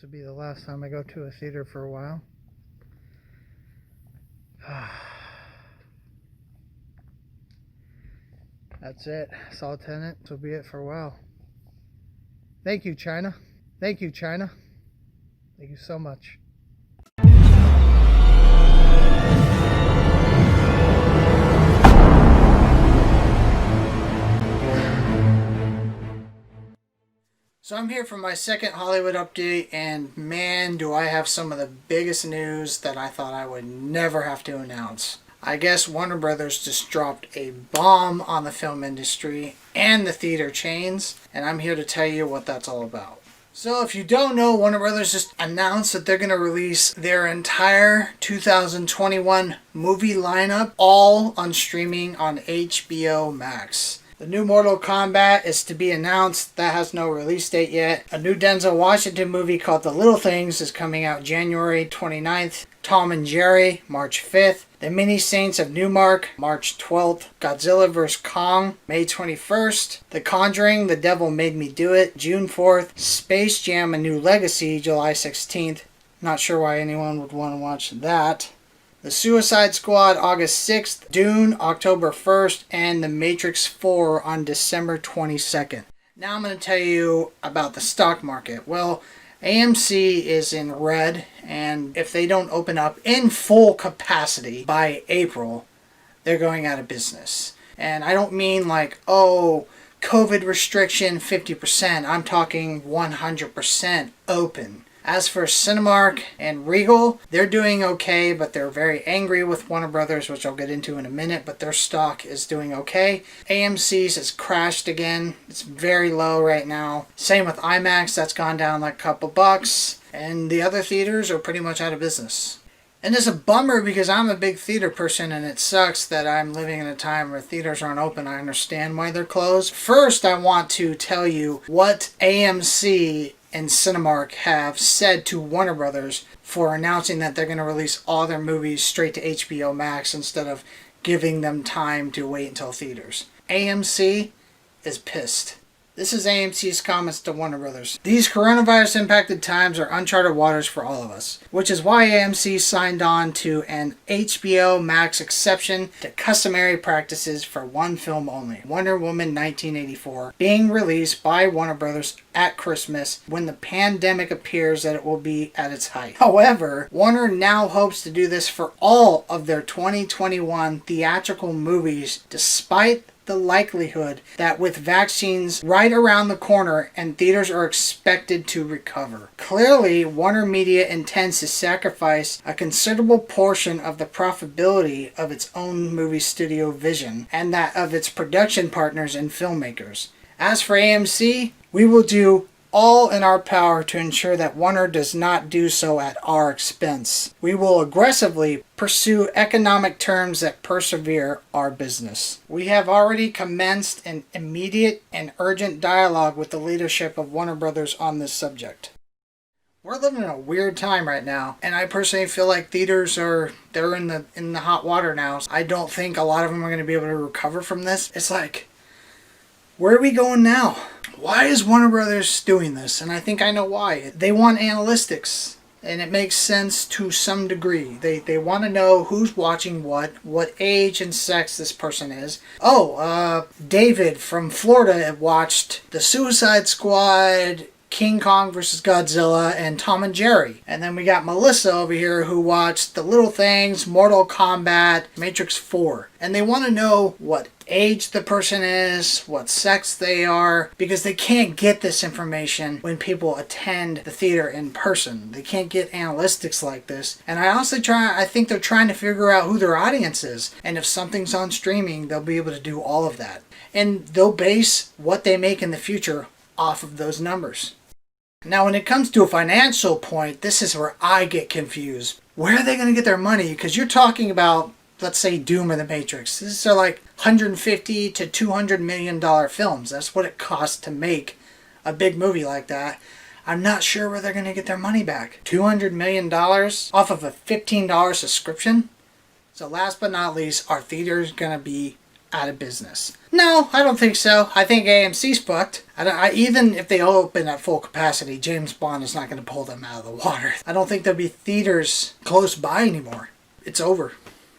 will be the last time I go to a theater for a while. That's it. Saw Tenet. This will be it for a while. Thank you, China. Thank you, China. Thank you so much. So I'm here for my second Hollywood update, and man, do I have some of the biggest news that I thought I would never have to announce. I guess Warner Brothers just dropped a bomb on the film industry and the theater chains, and I'm here to tell you what that's all about. So if you don't know, Warner Brothers just announced that they're going to release their entire 2021 movie lineup all on streaming on HBO Max. The new Mortal Kombat is to be announced. That has no release date yet. A new Denzel Washington movie called The Little Things is coming out January 29th. Tom and Jerry, March 5th. The Mini Saints of Newmark, March 12th. Godzilla vs. Kong, May 21st. The Conjuring, The Devil Made Me Do It, June 4th. Space Jam: A New Legacy, July 16th. Not sure why anyone would want to watch that. The Suicide Squad, August 6th, Dune, October 1st, and The Matrix 4 on December 22nd. Now I'm going to tell you about the stock market. Well, AMC is in red, and if they don't open up in full capacity by April, they're going out of business. And I don't mean like, oh, COVID restriction 50%. I'm talking 100% open. As for Cinemark and Regal, they're doing okay, but they're very angry with Warner Brothers, which I'll get into in a minute, but their stock is doing okay. AMC's has crashed again. It's very low right now. Same with IMAX, that's gone down like a couple bucks. And the other theaters are pretty much out of business. And it's a bummer because I'm a big theater person, and it sucks that I'm living in a time where theaters aren't open. I understand why they're closed. First, I want to tell you what AMC and Cinemark have said to Warner Brothers for announcing that they're going to release all their movies straight to HBO Max instead of giving them time to wait until theaters. AMC is pissed. This is AMC's comments to Warner Brothers. These coronavirus impacted times are uncharted waters for all of us, which is why AMC signed on to an HBO Max exception to customary practices for one film only, Wonder Woman 1984, being released by Warner Brothers at Christmas when the pandemic appears that it will be at its height. However, Warner now hopes to do this for all of their 2021 theatrical movies, despite the likelihood that with vaccines right around the corner and theaters are expected to recover. Clearly, Warner Media intends to sacrifice a considerable portion of the profitability of its own movie studio vision and that of its production partners and filmmakers. As for AMC, we will do all in our power to ensure that Warner does not do so at our expense. We will aggressively pursue economic terms that persevere our business. We have already commenced an immediate and urgent dialogue with the leadership of Warner Brothers on this subject. We're living in a weird time right now, and I personally feel like theaters they're in the hot water now. I don't think a lot of them are going to be able to recover from this. It's like, where are we going now? Why is Warner Brothers doing this? And I think I know why. They want analytics, and it makes sense to some degree. They want to know who's watching what age and sex this person is. David from Florida watched The Suicide Squad, King Kong vs. Godzilla, and Tom and Jerry. And then we got Melissa over here who watched The Little Things, Mortal Kombat, Matrix 4. And they want to know what age the person is, what sex they are, because they can't get this information when people attend the theater in person. They can't get analytics like this. And I think they're trying to figure out who their audience is. And if something's on streaming, they'll be able to do all of that. And they'll base what they make in the future off of those numbers. Now, when it comes to a financial point, this is where I get confused. Where are they going to get their money? Because you're talking about, let's say, Doom or The Matrix. These are like $150 to $200 million films. That's what it costs to make a big movie like that. I'm not sure where they're going to get their money back. $200 million off of a $15 subscription? So last but not least, are theaters going to be out of business? No, I don't think so. I think AMC's fucked. Even if they open at full capacity, James Bond is not going to pull them out of the water. I don't think there'll be theaters close by anymore. It's over.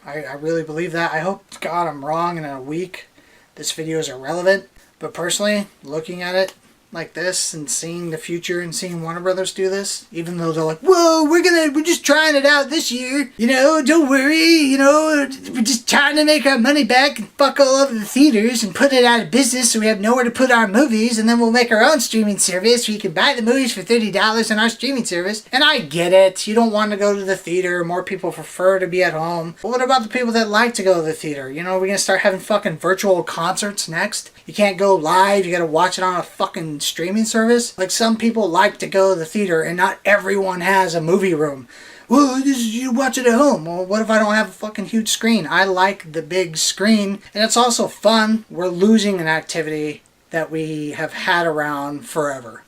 I really believe that. I hope to God I'm wrong and in a week this video is irrelevant. But personally, looking at it like this and seeing the future and seeing Warner Brothers do this, even though they're like, whoa, we're just trying it out this year, don't worry, we're just trying to make our money back and fuck all over the theaters and put it out of business so we have nowhere to put our movies, and then we'll make our own streaming service where you can buy the movies for $30 on our streaming service. And I get it, you don't want to go to the theater, more people prefer to be at home. But what about the people that like to go to the theater? We're gonna start having fucking virtual concerts next? You can't go live, you gotta watch it on a fucking streaming service. Like, some people like to go to the theater and not everyone has a movie room. Well, you watch it at home. Well, what if I don't have a fucking huge screen? I like the big screen, and it's also fun. We're losing an activity that we have had around forever.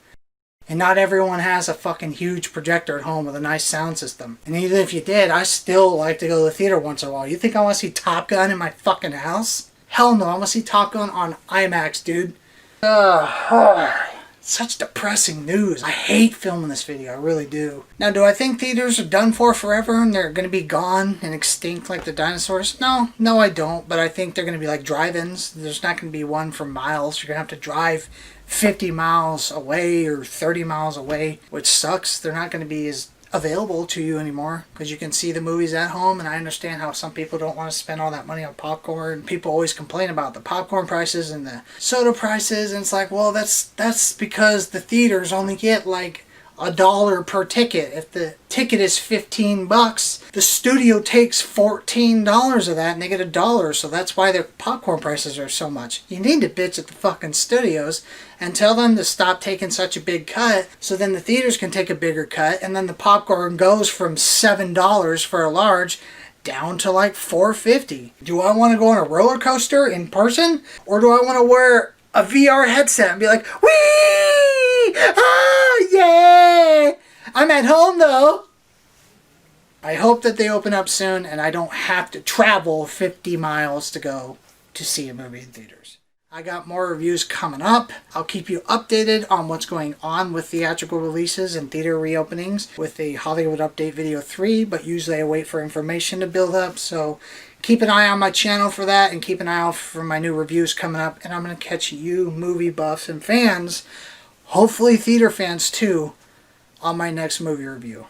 And not everyone has a fucking huge projector at home with a nice sound system. And even if you did, I still like to go to the theater once in a while. You think I want to see Top Gun in my fucking house? Hell no, I want to see Top Gun on IMAX, dude. Such depressing news. I hate filming this video, I really do. Now, do I think theaters are done for forever and they're going to be gone and extinct like the dinosaurs? No, I don't. But I think they're going to be like drive-ins. There's not going to be one for miles. You're going to have to drive 50 miles away or 30 miles away, which sucks. They're not going to be as available to you anymore because you can see the movies at home. And I understand how some people don't want to spend all that money on popcorn. People always complain about the popcorn prices and the soda prices, and it's like, well, that's because the theaters only get like $1 per ticket. If the ticket is $15, the studio takes $14 of that and they get $1, so that's why their popcorn prices are so much. You need to bitch at the fucking studios and tell them to stop taking such a big cut, so then the theaters can take a bigger cut, and then the popcorn goes from $7 for a large down to like $4.50. Do I want to go on a roller coaster in person, or do I want to wear a VR headset and be like, wee! Ah, yeah! I'm at home though. I hope that they open up soon and I don't have to travel 50 miles to go to see a movie in theaters. I got more reviews coming up. I'll keep you updated on what's going on with theatrical releases and theater reopenings with the Hollywood Update Video 3, but usually I wait for information to build up, so keep an eye on my channel for that, and keep an eye out for my new reviews coming up, and I'm going to catch you movie buffs and fans, hopefully theater fans too, on my next movie review.